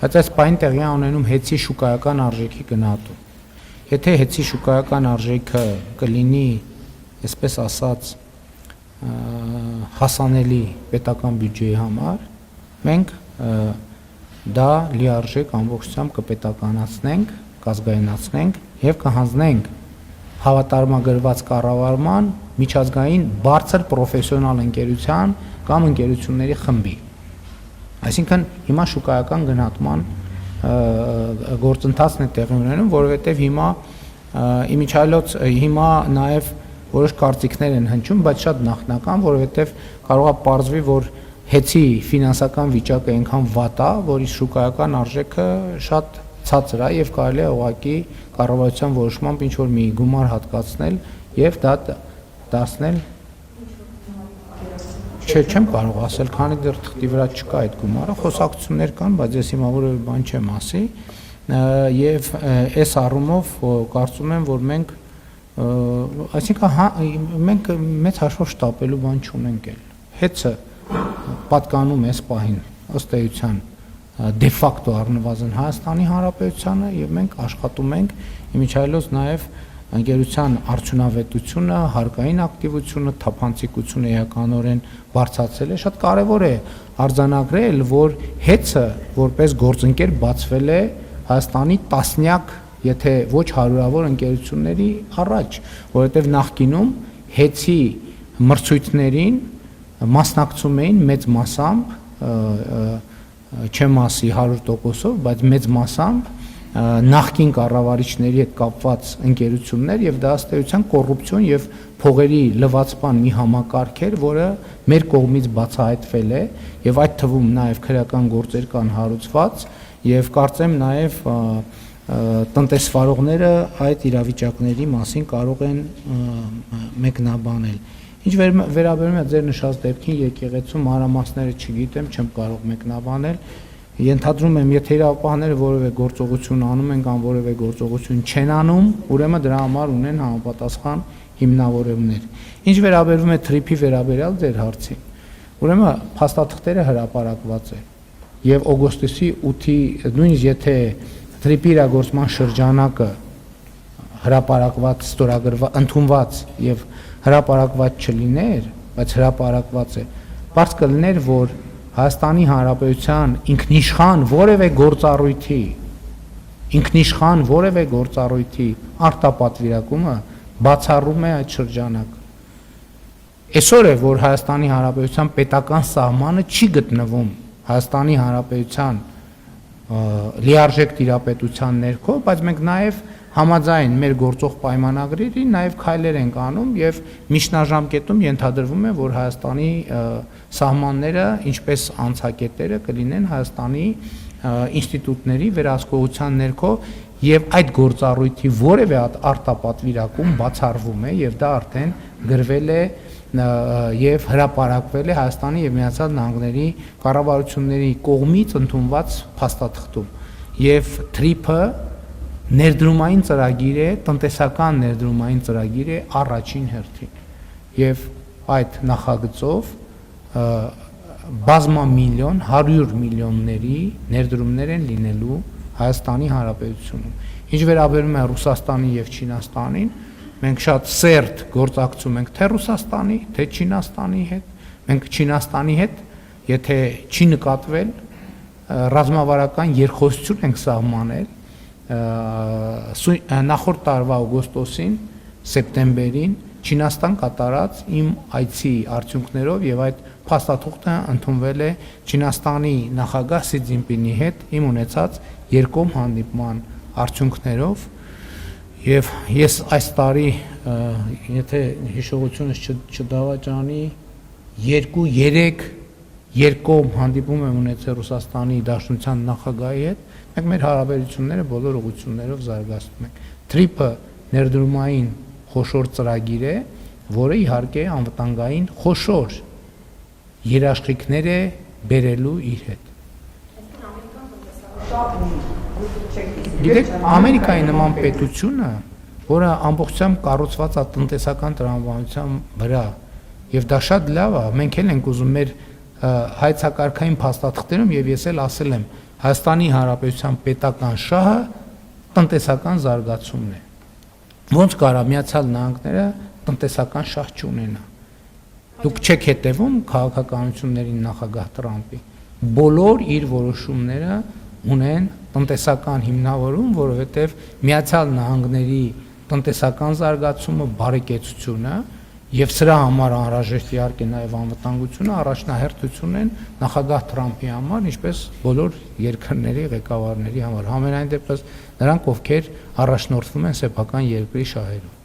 Բայց այս բանը տեղի ունենում հեծի շուկայական արժեքի գնահատում։ Եթե հեծի շուկայական արժեքը կլինի, այսպես ասած, հասանելի պետական բյուջեի համար, մենք դա լիարժեք ամբողջությամբ կպետականացնենք, կազգայնացնենք եւ կհանձնենք հավատարմագրված կառավարման միջազգային բարձր պրոֆեսիոնալ ընկերության կամ ընկերությունների խմբի։ Այսինքն հիմա շուկայական գնահատման գործընթացն է տեղի ունենում, որովհետև հիմա նաև որոշ կարծիքներ են հնչում, բայց շատ նախնական, որովհետև կարող է պարզվի, որ հեծի ֆինանսական վիճակը այնքան վատ է, որ իր շուկայական արժեքը շատ ցածր է եւ կարելի է ուղղակի կառավարության որոշմամբ ինչ որ մի գումար հատկացնել եւ դա դարձնել չեմ կարող ասել, քանի դեռ թղթի վրա չկա այդ գումարը, խոսակցություններ կան, բայց ես հիմա որևէ բան չեմ ասի եւ այս առումով կարծում եմ, որ մենք այսինքն մենք մեծ հաշվով շտապելու բան չունենք էլ։ Հեծը պատկանում է այս պահին ըստ էության դե ֆակտո առնվազն Հայաստանի Հանրապետությանը եւ մենք աշխատում ենք իմիջիայլոց նաեւ ընկերության արդյունավետությունը, հարկային ակտիվությունը, թափանցիկությունը էականորեն բարձրացել է, շատ կարևոր է արձանագրել, որ հեծը որպես գործընկեր բացվել է Հայաստանի տասնյակ, եթե ոչ հարյուրավոր ընկերությունների առաջ, որովհետև նախկինում հեծի մրցույթներին մասնակցում էին մեծ մասամբ, չեմ ասի 100%-ով, բայց մեծ մասամբ նախկին կառավարիչների հետ կապված ընկերություններ եւ դա ըստ էության կոռուպցիոն եւ փողերի լվացման մի համակարգ էր, որը մեր կողմից բացահայտվել է եւ այդ թվում նաեւ քրեական գործեր կան հարուցված եւ կարծեմ նաեւ տնտեսվարողները այդ իրավիճակների մասին կարող են մեկնաբանել։ Ինչ վերաբերում է ձեր նշած դեպքին եկեղեցու մանրամասները չգիտեմ, չեմ կարող մեկնաբանել։ Ենթադրում եմ, եթե իրավապահները որևէ գործողություն անում են կամ որևէ գործողություն չեն անում, ուրեմն դրա համար ունեն համապատասխան հիմնավորումներ։ Ինչ վերաբերում է թրիփի վերաբերյալ ձեր հարցին, ուրեմն փաստաթղթերը հրապարակված է եւ օգոստոսի 8-ի նույնիսկ եթե թրիփի իրագործման շրջանակը հրապարակված, ստորագրված, ընդունված եւ հրապարակված չլիներ, բայց հրապարակված է, բարձ կլիներ, որ Հայաստանի Հանրապետության ինքնիշխան որևէ գործառույթի արտապատվիրակումը բացառում է այդ շրջանակը։ Այսօր է, որ Հայաստանի Հանրապետության պետական սահմանը չի գտնվում Հայաստանի Հանրապետության լիարժեք տիրապետության ներքո, բայց մենք նաև համաձայն մեր գործող պայմանագրերի նաև քայլեր ենք անում եւ միջնաժամկետում ենթադրվում է, որ Հայաստանի սահմանները, ինչպես անցակետերը կլինեն Հայաստանի ինստիտուտների վերահսկողության ներքո եւ այդ գործառույթի որևէ արտապատվիրակում բացառվում է եւ դա արդեն գրվել է եւ հրապարակվել է Հայաստանի եւ Միացյալ Նահանգների կառավարությունների կողմից ընդունված փաստաթղթում եւ TRIP-ը ներդրումային ծրագիր է, տնտեսական ներդրումային ծրագիր է առաջին հերթին եւ այդ նախագծով բազմամիլիոն 100 միլիոնների ներդրումներ են լինելու Հայաստանի Հանրապետությունում։ Ինչ վերաբերում է Ռուսաստանին եւ Չինաստանին, մենք շատ սերտ գործակցում ենք թե Ռուսաստանի, թե Չինաստանի հետ։ Մենք Չինաստանի հետ, եթե չի նկատվել, ռազմավարական երկխոսություն ենք սահմանել նախորդ տարվա օգոստոսին, սեպտեմբերին Չինաստան կատարած իմ այցի արդյունքներով եւ այդ փաստաթուղթը ընդունվել է Չինաստանի նախագահ Սի Ցզինպինի հետ իմ ունեցած երկկողմ հանդիպման արդյունքներով եւ ես այս տարի եթե հիշողությունս չդավաճանի 2-3 երկկողմ հանդիպում եմ ունեցել Ռուսաստանի Դաշնության նախագահի հետ, մենք մեր հարաբերությունները բոլոր ուղղություններով զարգացնում ենք։ TRIP-ը ներդրումային խոշոր ծրագիր է, որը իհարկե անվտանգային խոշոր երաշխիքներ է բերելու իր հետ։ Գիտեք, Ամերիկայի նման պետությունը, որը ամբողջությամբ կառուցված է տնտեսական տրամաբանության վրա, եւ դա շատ լավ է, մենք էլ ենք ուզում մեր հայցակարգային փաստաթղթերում եւ ես էլ ասել եմ, Հայաստանի Հանրապետության պետական շահը տնտեսական զարգացումն է։ Ոնց կարա Միացյալ Նահանգները տնտեսական շահ չունենա։ Դուք չեք հետևում քաղաքականություններին նախագահ Տրամպի։ Բոլոր իր որոշումները ունեն տնտեսական հիմնավորում, որովհետև Միացյալ Նահանգների տնտեսական զարգացումը, բարեկեցությունը եւ սրա համար անհրաժեշտ իհարկե նաեւ անվտանգությունը առաջնահերթություն են նախագահ Տրամպի համար, ինչպես բոլոր երկրների ղեկավարների համար։ Համենայն դեպս նրանք, ովքեր առաջնորդվում են սեփական երկրի շահերով։